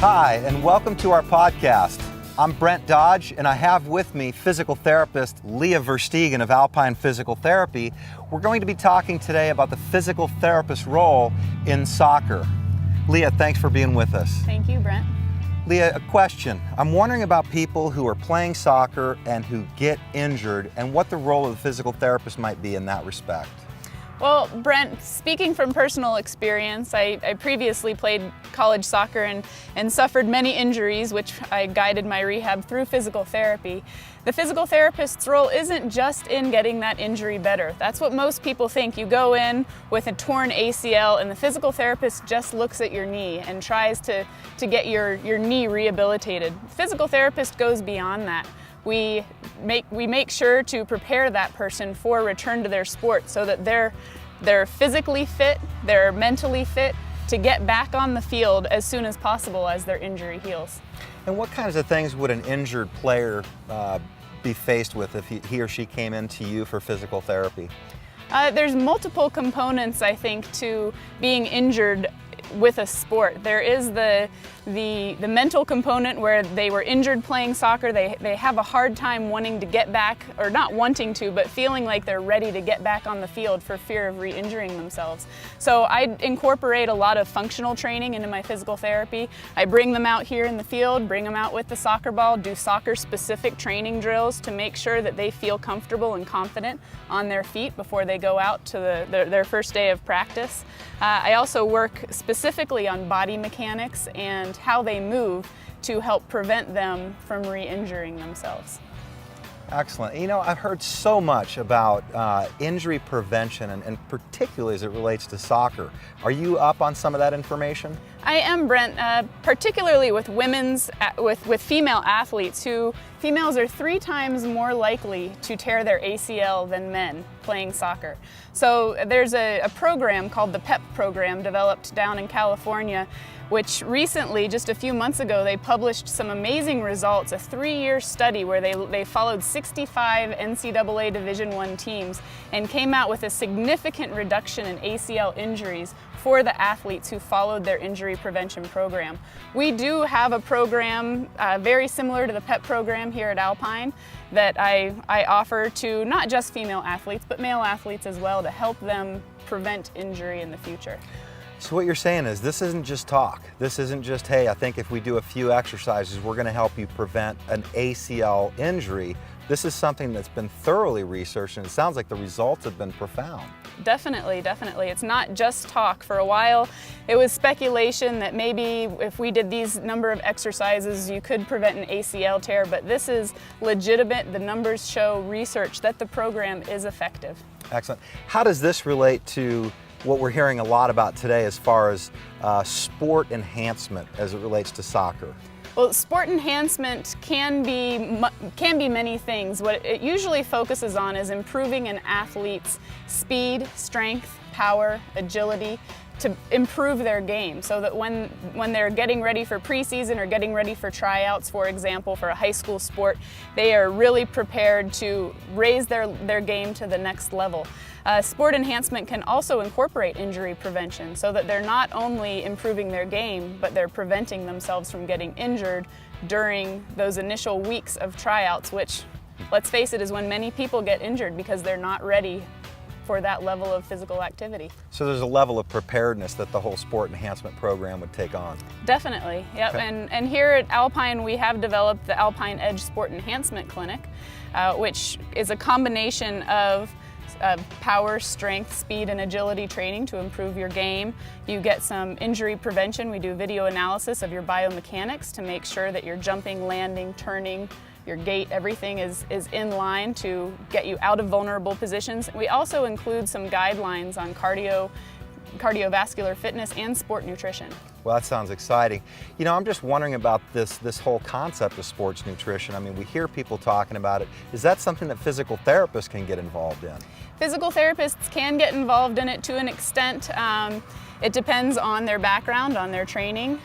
Hi, and welcome to our podcast. I'm Brent Dodge, and I have with me physical therapist Leah Versteegen of Alpine Physical Therapy. We're going to be talking today about the physical therapist's role in soccer. Leah, thanks for being with us. Thank you, Brent. Leah, a question. I'm wondering about people who are playing soccer and who get injured and what the role of the physical therapist might be in that respect. Well, Brent, speaking from personal experience, I previously played college soccer and suffered many injuries, which I guided my rehab through physical therapy. The physical therapist's role isn't just in getting that injury better. That's what most people think. You go in with a torn ACL and the physical therapist just looks at your knee and tries to get your knee rehabilitated. The physical therapist goes beyond that. We make sure to prepare that person for return to their sport so that they're physically fit, they're mentally fit to get back on the field as soon as possible as their injury heals. And what kinds of things would an injured player be faced with if he or she came into you for physical therapy? There's multiple components, I think, to being injured with a sport. There is the mental component where they were injured playing soccer. They have a hard time wanting to get back, or not wanting to, but feeling like they're ready to get back on the field for fear of re-injuring themselves. So I incorporate a lot of functional training into my physical therapy. I bring them out here in the field, bring them out with the soccer ball, do soccer-specific training drills to make sure that they feel comfortable and confident on their feet before they go out to their first day of practice. I also work specifically on body mechanics and how they move to help prevent them from re-injuring themselves. Excellent. You know, I've heard so much about injury prevention, and particularly as it relates to soccer. Are you up on some of that information? I am, Brent, particularly with with female athletes females are 3 times more likely to tear their ACL than men playing soccer. So there's a program called the PEP program developed down in California, which recently, just a few months ago, they published some amazing results, a 3-year study where they followed 65 NCAA Division I teams and came out with a significant reduction in ACL injuries for the athletes who followed their injury prevention program. We do have a program very similar to the PEP program here at Alpine that I offer to not just female athletes, but male athletes as well, to help them prevent injury in the future. So what you're saying is this isn't just talk. This isn't just, hey, I think if we do a few exercises, we're going to help you prevent an ACL injury. This is something that's been thoroughly researched, and it sounds like the results have been profound. Definitely, definitely. It's not just talk. For a while, it was speculation that maybe if we did these number of exercises, you could prevent an ACL tear, but this is legitimate. The numbers show research that the program is effective. Excellent. How does this relate to what we're hearing a lot about today as far as sport enhancement as it relates to soccer? Well, sport enhancement can be many things. What it usually focuses on is improving an athlete's speed, strength, power, agility, to improve their game so that when they're getting ready for preseason or getting ready for tryouts, for example, for a high school sport, they are really prepared to raise their game to the next level. Sport enhancement can also incorporate injury prevention so that they're not only improving their game, but they're preventing themselves from getting injured during those initial weeks of tryouts, which, let's face it, is when many people get injured because they're not ready for that level of physical activity. So there's a level of preparedness that the whole sport enhancement program would take on. Definitely, yep. Okay. And here at Alpine, we have developed the Alpine Edge Sport Enhancement Clinic, which is a combination of power, strength, speed, and agility training to improve your game. You get some injury prevention. We do video analysis of your biomechanics to make sure that you're jumping, landing, turning, your gait, everything is in line to get you out of vulnerable positions. We also include some guidelines on cardiovascular fitness and sport nutrition. Well, that sounds exciting. You know, I'm just wondering about this whole concept of sports nutrition. I mean, we hear people talking about it. Is that something that physical therapists can get involved in? Physical therapists can get involved in it to an extent. It depends on their background, on their training.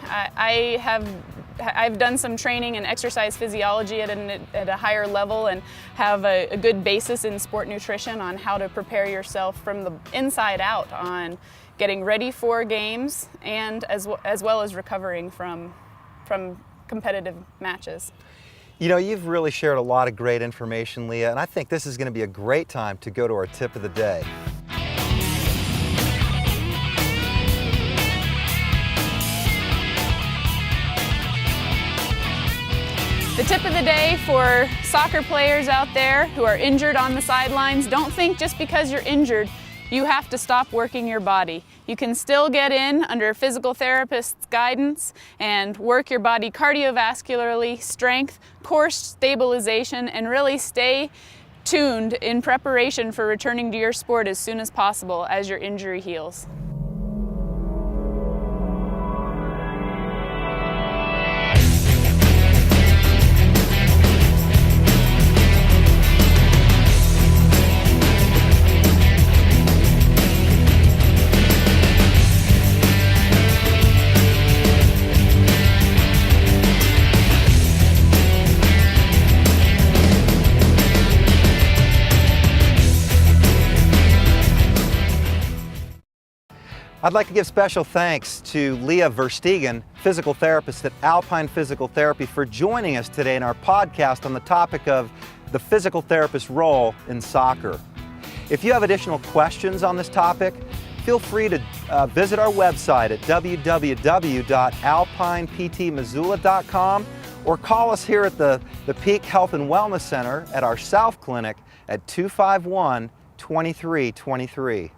I've done some training in exercise physiology at a higher level and have a good basis in sport nutrition on how to prepare yourself from the inside out on getting ready for games and as well as recovering from from competitive matches. You know, you've really shared a lot of great information, Leah, and I think this is going to be a great time to go to our tip of the day. The tip of the day for soccer players out there who are injured on the sidelines: don't think just because you're injured you have to stop working your body. You can still get in under a physical therapist's guidance and work your body cardiovascularly, strength, core stabilization, and really stay tuned in preparation for returning to your sport as soon as possible as your injury heals. I'd like to give special thanks to Leah Versteegen, physical therapist at Alpine Physical Therapy, for joining us today in our podcast on the topic of the physical therapist's role in soccer. If you have additional questions on this topic, feel free to visit our website at www.alpineptmissoula.com or call us here at the Peak Health and Wellness Center at our South Clinic at 251-2323.